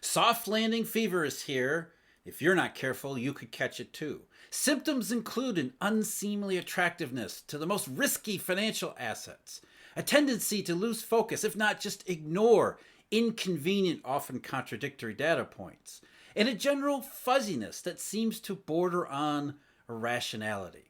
Soft landing fever is here. If you're not careful, you could catch it too. Symptoms include an unseemly attractiveness to the most risky financial assets, a tendency to lose focus, if not just ignore inconvenient, often contradictory data points, and a general fuzziness that seems to border on irrationality.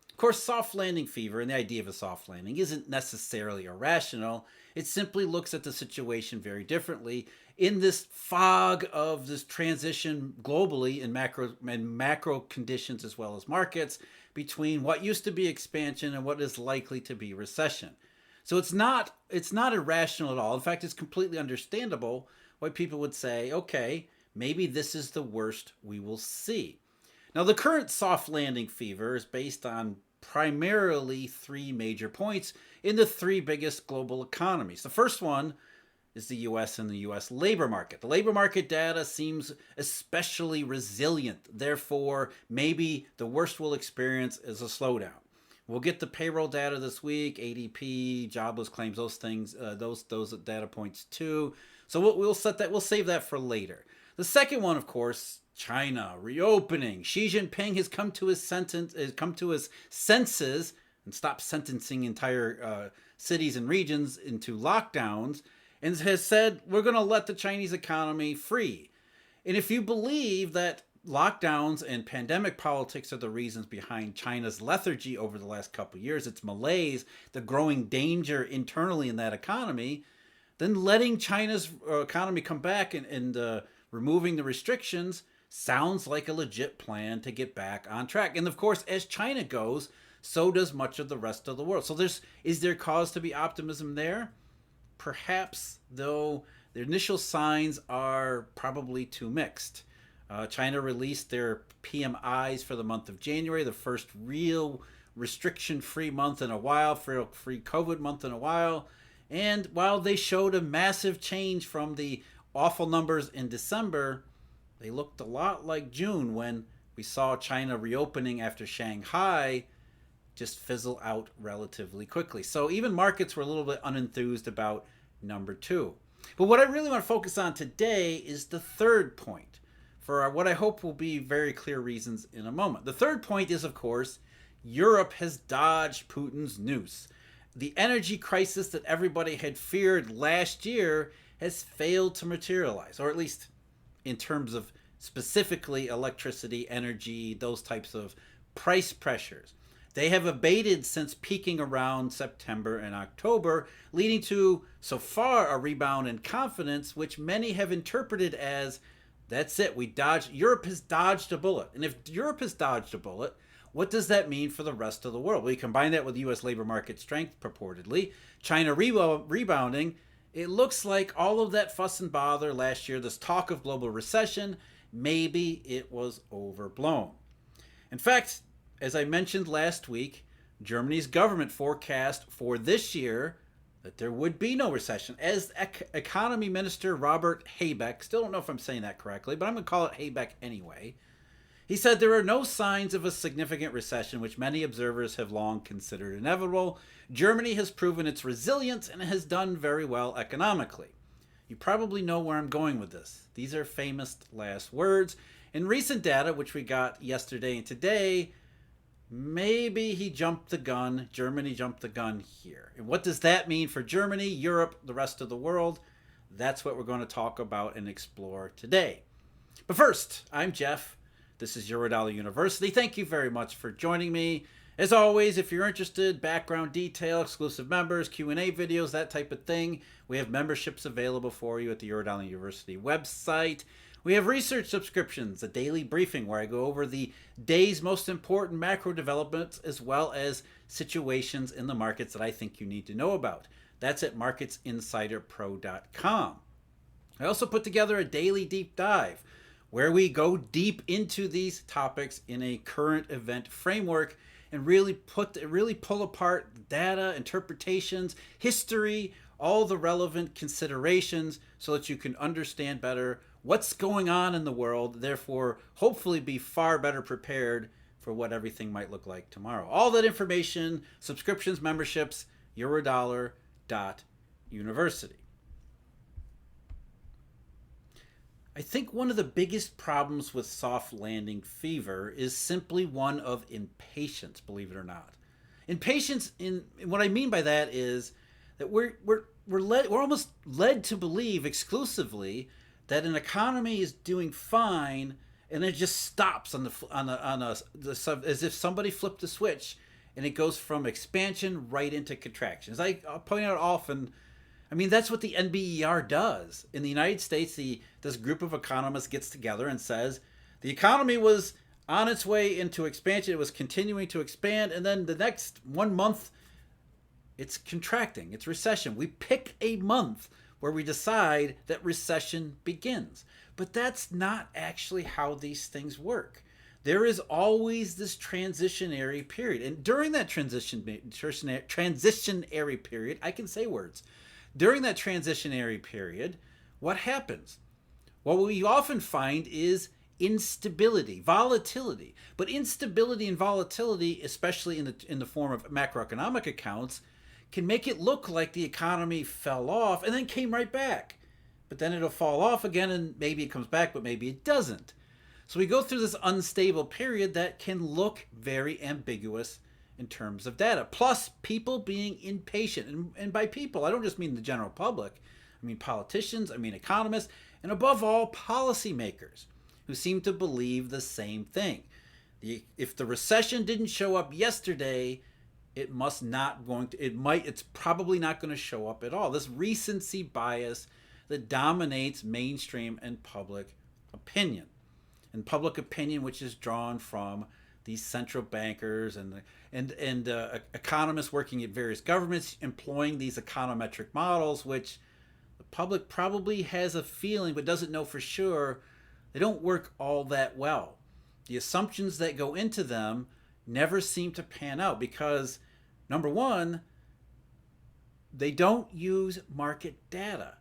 Of course, soft landing fever and the idea of a soft landing isn't necessarily irrational. It simply looks at the situation very differently in this fog of this transition globally in macro conditions as well as markets between what used to be expansion and what is likely to be recession. So it's not irrational at all. In fact, it's completely understandable why people would say, okay, maybe this is the worst we will see. Now, the current soft landing fever is based on primarily three major points in the three biggest global economies. The first one is the US and the US labor market. The labor market data seems especially resilient. Therefore, maybe the worst we'll experience is a slowdown. We'll get the payroll data this week, ADP, jobless claims, those things, those data points too. So we'll save that for later. The second one, of course, China reopening. Xi Jinping has come to his senses and stopped sentencing entire cities and regions into lockdowns, and has said we're going to let the Chinese economy free. And if you believe that lockdowns and pandemic politics are the reasons behind China's lethargy over the last couple of years, its malaise, the growing danger internally in that economy, then letting China's economy come back and removing the restrictions sounds like a legit plan to get back on track. And of course, as China goes, so does much of the rest of the world. So is there cause to be optimism there? Perhaps, though the initial signs are probably too mixed. China released their PMIs for the month of January, the first real restriction-free month in a while, free COVID month in a while. And while they showed a massive change from the awful numbers in December, they looked a lot like June when we saw China reopening after Shanghai just fizzle out relatively quickly. So even markets were a little bit unenthused about number two. But what I really want to focus on today is the third point, for what I hope will be very clear reasons in a moment. The third point is, of course, Europe has dodged Putin's noose. The energy crisis that everybody had feared last year has failed to materialize, or at least in terms of specifically electricity, energy, those types of price pressures. They have abated since peaking around September and October, leading to, so far, a rebound in confidence, which many have interpreted as, that's it, Europe has dodged a bullet. And if Europe has dodged a bullet, what does that mean for the rest of the world? We combine that with U.S. labor market strength, purportedly, China rebounding. It looks like all of that fuss and bother last year, this talk of global recession, maybe it was overblown. In fact, as I mentioned last week, Germany's government forecast for this year that there would be no recession. As Economy Minister Robert Habeck, still don't know if I'm saying that correctly, but I'm going to call it Habeck anyway, he said there are no signs of a significant recession, which many observers have long considered inevitable. Germany has proven its resilience and has done very well economically. You probably know where I'm going with this. These are famous last words. In recent data, which we got yesterday and today, maybe he jumped the gun. Germany jumped the gun here. And what does that mean for Germany, Europe, the rest of the world? That's what we're going to talk about and explore today. But first, I'm Jeff. This is Eurodollar University. Thank you very much for joining me. As always, if you're interested, background detail, exclusive members, Q&A videos, that type of thing, we have memberships available for you at the Eurodollar University website. We have research subscriptions, a daily briefing where I go over the day's most important macro developments as well as situations in the markets that I think you need to know about. That's at marketsinsiderpro.com. I also put together a daily deep dive where we go deep into these topics in a current event framework and really pull apart data, interpretations, history, all the relevant considerations so that you can understand better what's going on in the world, therefore hopefully be far better prepared for what everything might look like tomorrow. All that information, subscriptions, memberships, eurodollar.university. I think one of the biggest problems with soft landing fever is simply one of impatience, believe it or not. Impatience in what I mean by that is that we're almost led to believe exclusively that an economy is doing fine and it just stops as if somebody flipped a switch and it goes from expansion right into contraction. As I point out often, I mean, that's what the NBER does. In the United States, this group of economists gets together and says the economy was on its way into expansion. It was continuing to expand. And then the next 1 month, it's contracting. It's recession. We pick a month where we decide that recession begins. But that's not actually how these things work. There is always this transitionary period. And during that transitionary period, I can say words. During that transitionary period, what happens? What we often find is instability, volatility. But instability and volatility, especially in the form of macroeconomic accounts, can make it look like the economy fell off and then came right back. But then it'll fall off again and maybe it comes back, but maybe it doesn't. So we go through this unstable period that can look very ambiguous in terms of data. Plus, people being impatient. And by people, I don't just mean the general public. I mean politicians, I mean economists, and above all, policymakers who seem to believe the same thing. If the recession didn't show up yesterday, it's probably not going to show up at all. This recency bias that dominates mainstream and public opinion. And public opinion, which is drawn from these central bankers and economists working at various governments, employing these econometric models, which the public probably has a feeling but doesn't know for sure. They don't work all that well. The assumptions that go into them never seem to pan out because, number one, they don't use market data.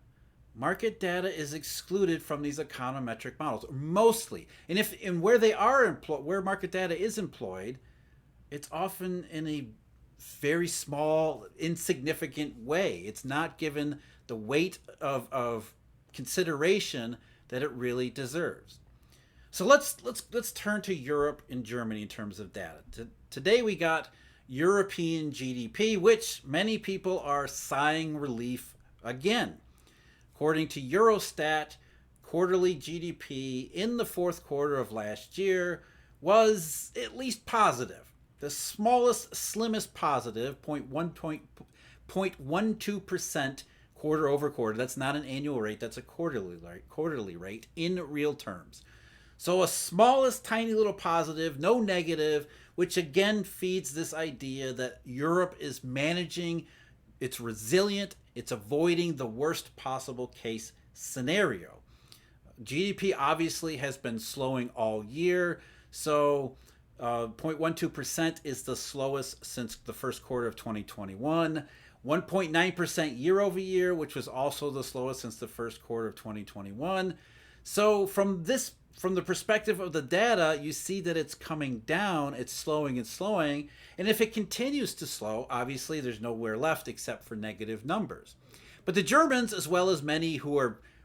Market data is excluded from these econometric models mostly, and where market data is employed, it's often in a very small, insignificant way. It's not given the weight of consideration that it really deserves. So let's turn to Europe and Germany in terms of data. Today we got European GDP, which many people are sighing relief again. According to Eurostat, quarterly GDP in the fourth quarter of last year was at least positive. The smallest, slimmest positive, 0.12% quarter over quarter. That's not an annual rate, that's a quarterly rate in real terms. So a smallest tiny little positive, no negative, which again feeds this idea that Europe is managing, it's resilient, it's avoiding the worst possible case scenario. GDP obviously has been slowing all year, so 0.12% is the slowest since the first quarter of 2021. 1.9% year over year, which was also the slowest since the first quarter of 2021. So from the perspective of the data, you see that it's coming down, it's slowing and slowing. And if it continues to slow, obviously there's nowhere left except for negative numbers. But the Germans, as well as many who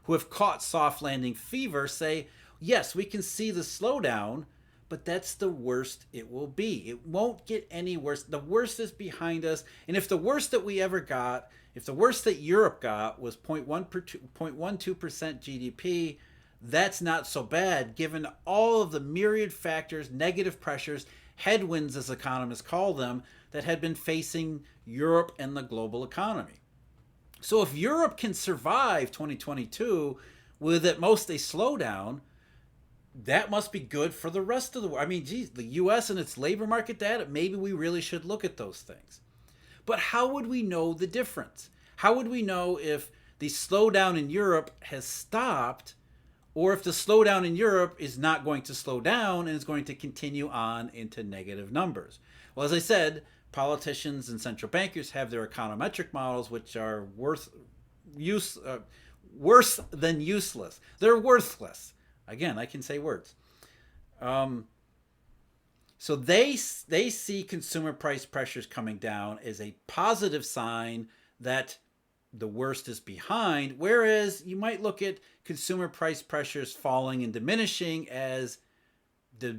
have caught soft landing fever, say, yes, we can see the slowdown, but that's the worst it will be. It won't get any worse. The worst is behind us. And if the worst that we ever got, if the worst that Europe got was 0.12% GDP, that's not so bad given all of the myriad factors, negative pressures, headwinds as economists call them, that had been facing Europe and the global economy. So if Europe can survive 2022 with at most a slowdown, that must be good for the rest of the world. I mean, geez, the US and its labor market data, maybe we really should look at those things. But how would we know the difference? How would we know if the slowdown in Europe has stopped, or if the slowdown in Europe is not going to slow down and is going to continue on into negative numbers? Well, as I said, politicians and central bankers have their econometric models, which are worse than useless. They're worthless. Again, I can say words. So they see consumer price pressures coming down as a positive sign that the worst is behind, whereas you might look at consumer price pressures falling and diminishing as the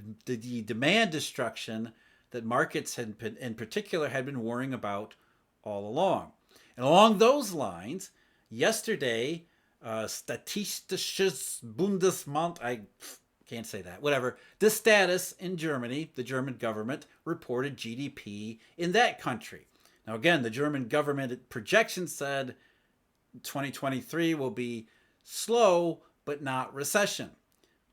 demand destruction that markets had been, in particular had been worrying about all along. And along those lines, yesterday, Statistisches Bundesamt, I can't say that, whatever, the status in Germany, the German government reported GDP in that country. Now, again, the German government projection said 2023 will be slow, but not recession.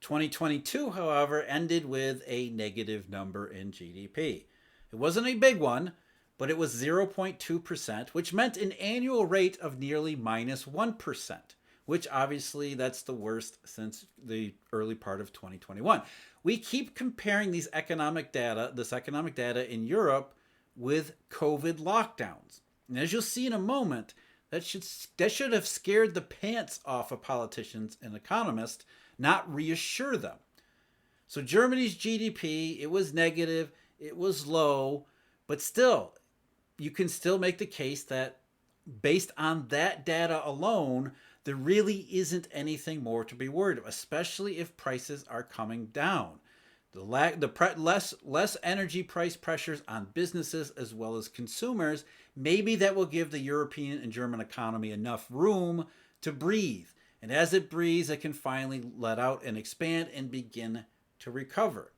2022, however, ended with a negative number in GDP. It wasn't a big one, but it was 0.2%, which meant an annual rate of nearly minus 1%, which obviously that's the worst since the early part of 2021. We keep comparing this economic data in Europe with COVID lockdowns. And as you'll see in a moment, that should have scared the pants off of politicians and economists, not reassure them. So Germany's GDP, it was negative, it was low, but still, you can still make the case that based on that data alone, there really isn't anything more to be worried about, especially if prices are coming down. Less energy price pressures on businesses as well as consumers, maybe that will give the European and German economy enough room to breathe. And as it breathes, it can finally let out and expand and begin to recover.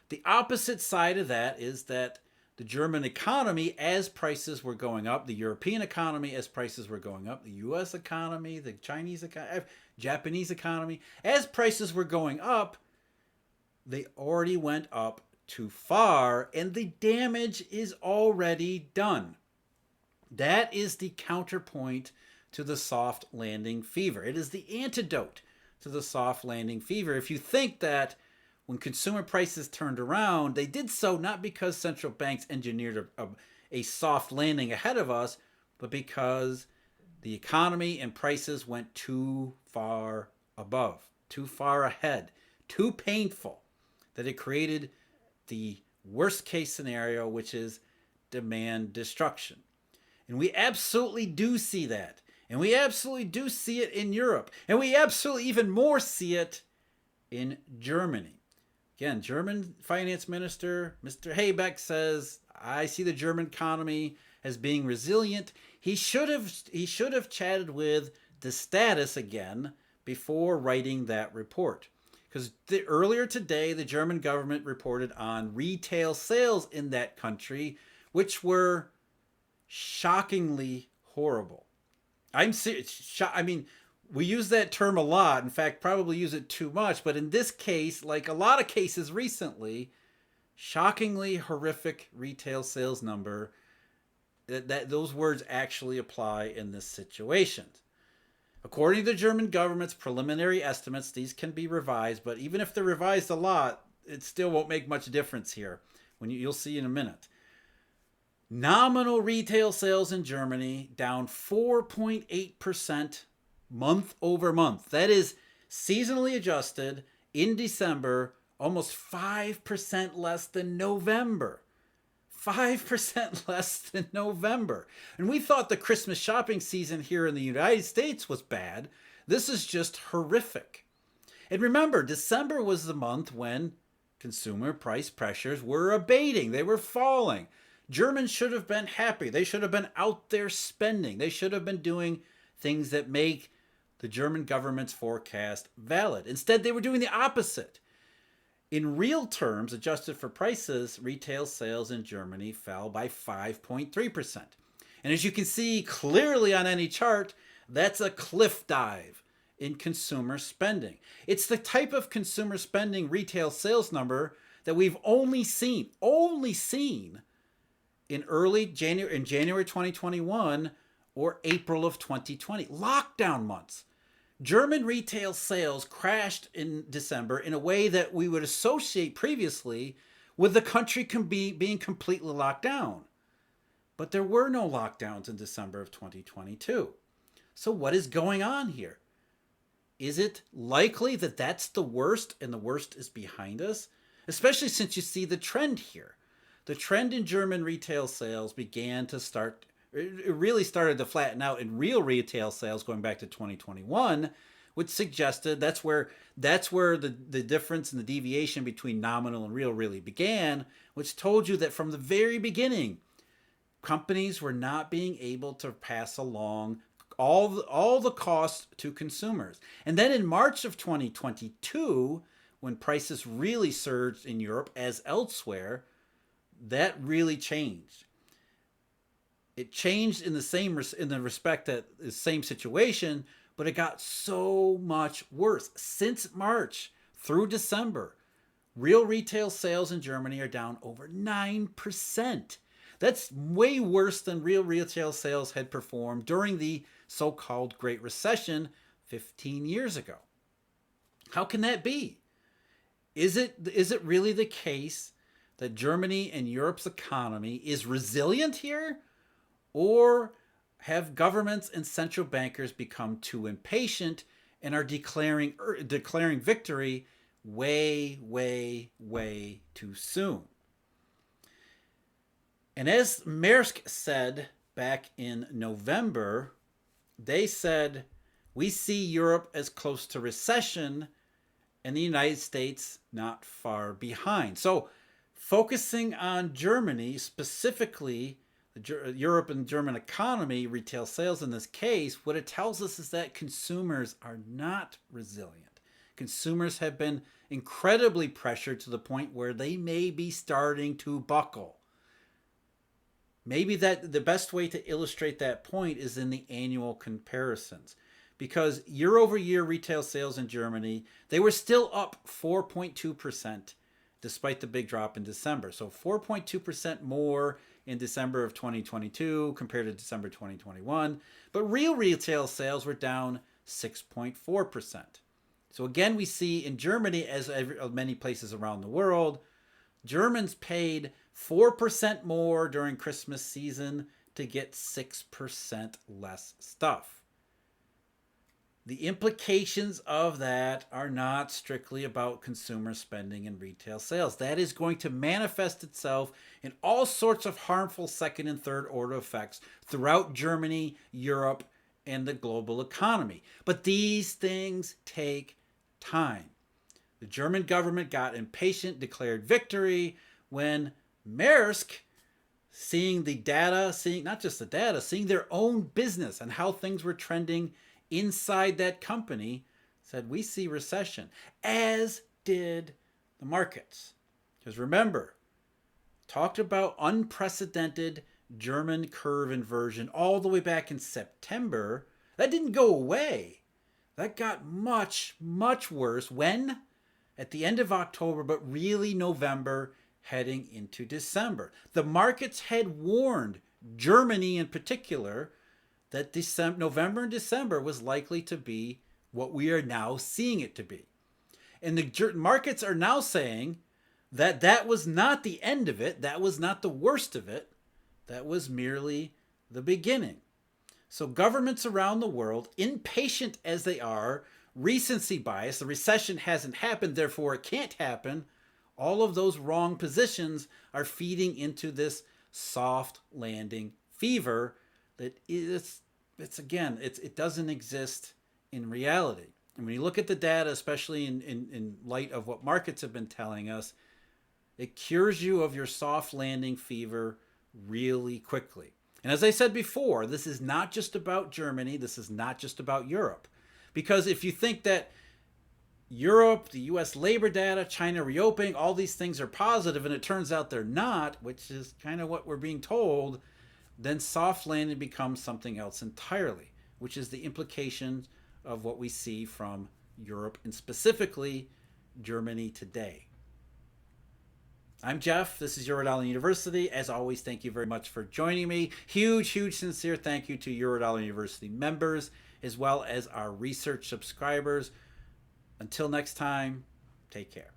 The opposite side of that is that the German economy, as prices were going up, the European economy, as prices were going up, the US economy, the Chinese economy, Japanese economy, as prices were going up, they already went up too far and the damage is already done. That is the counterpoint to the soft landing fever. It is the antidote to the soft landing fever. If you think that when consumer prices turned around, they did so not because central banks engineered a soft landing ahead of us, but because the economy and prices went too far above, too far ahead, too painful, that it created the worst case scenario, which is demand destruction. And we absolutely do see that. And we absolutely do see it in Europe. And we absolutely even more see it in Germany. Again, German finance minister, Mr. Habeck, says, I see the German economy as being resilient. He should have chatted with the status again before writing that report. Because earlier today, the German government reported on retail sales in that country, which were shockingly horrible. I'm serious. I mean, we use that term a lot. In fact, probably use it too much. But in this case, like a lot of cases recently, shockingly horrific retail sales number. That those words actually apply in this situation. According to the German government's preliminary estimates, these can be revised, but even if they're revised a lot, it still won't make much difference here. You'll see in a minute. Nominal retail sales in Germany down 4.8% month over month. That is seasonally adjusted in December, almost 5% less than November. 5% less than November. And we thought the Christmas shopping season here in the United States was bad. This is just horrific. And remember, December was the month when consumer price pressures were abating. They were falling. Germans should have been happy. They should have been out there spending. They should have been doing things that make the German government's forecast valid. Instead, they were doing the opposite. In real terms, adjusted for prices, retail sales in Germany fell by 5.3%. And as you can see clearly on any chart, that's a cliff dive in consumer spending. It's the type of consumer spending retail sales number that we've only seen in January 2021 or April of 2020, lockdown months. German retail sales crashed in December in a way that we would associate previously with the country being completely locked down. But there were no lockdowns in December of 2022. So what is going on here? Is it likely that that's the worst and the worst is behind us? Especially since you see the trend here. The trend in German retail sales began to start It really started to flatten out in real retail sales going back to 2021, which suggested that's where the difference and the deviation between nominal and real really began, which told you that from the very beginning, companies were not being able to pass along all the costs to consumers. And then in March of 2022, when prices really surged in Europe as elsewhere, that really changed. It changed in the respect that the same situation, but it got so much worse. Since March through December, real retail sales in Germany are down over 9%. That's way worse than real retail sales had performed during the so-called Great Recession 15 years ago. How can that be? Is it really the case that Germany and Europe's economy is resilient here? Or have governments and central bankers become too impatient and are declaring victory way, way, way too soon? And as Maersk said back in November, they said, we see Europe as close to recession and the United States not far behind. So focusing on Germany, specifically the Europe and German economy, retail sales in this case, what it tells us is that consumers are not resilient. Consumers have been incredibly pressured to the point where they may be starting to buckle. Maybe that the best way to illustrate that point is in the annual comparisons, because year over year retail sales in Germany, they were still up 4.2% despite the big drop in December. So 4.2% more in December of 2022 compared to December 2021, but real retail sales were down 6.4%. So again, we see in Germany, as many places around the world, Germans paid 4% more during Christmas season to get 6% less stuff. The implications of that are not strictly about consumer spending and retail sales. That is going to manifest itself in all sorts of harmful second and third order effects throughout Germany, Europe, and the global economy. But these things take time. The German government got impatient, declared victory when Maersk, seeing the data, not just the data, seeing their own business and how things were trending inside that company, said, we see recession, as did the markets. Because remember, talked about unprecedented German curve inversion all the way back in September. That didn't go away. That got much, much worse. When? At the end of October, but really November, heading into December. The markets had warned Germany in particular that November and December was likely to be what we are now seeing it to be. And the markets are now saying that that was not the end of it. That was not the worst of it. That was merely the beginning. So governments around the world, impatient as they are, recency bias, the recession hasn't happened, therefore it can't happen. All of those wrong positions are feeding into this soft landing fever that it doesn't exist in reality. And when you look at the data, especially in light of what markets have been telling us, it cures you of your soft landing fever really quickly. And as I said before, this is not just about Germany. This is not just about Europe. Because if you think that Europe, the US labor data, China reopening, all these things are positive, and it turns out they're not, which is kind of what we're being told, then soft landing becomes something else entirely, which is the implication of what we see from Europe and specifically Germany today. I'm Jeff. This is Eurodollar University. As always, thank you very much for joining me. Huge, sincere thank you to Eurodollar University members as well as our research subscribers. Until next time, take care.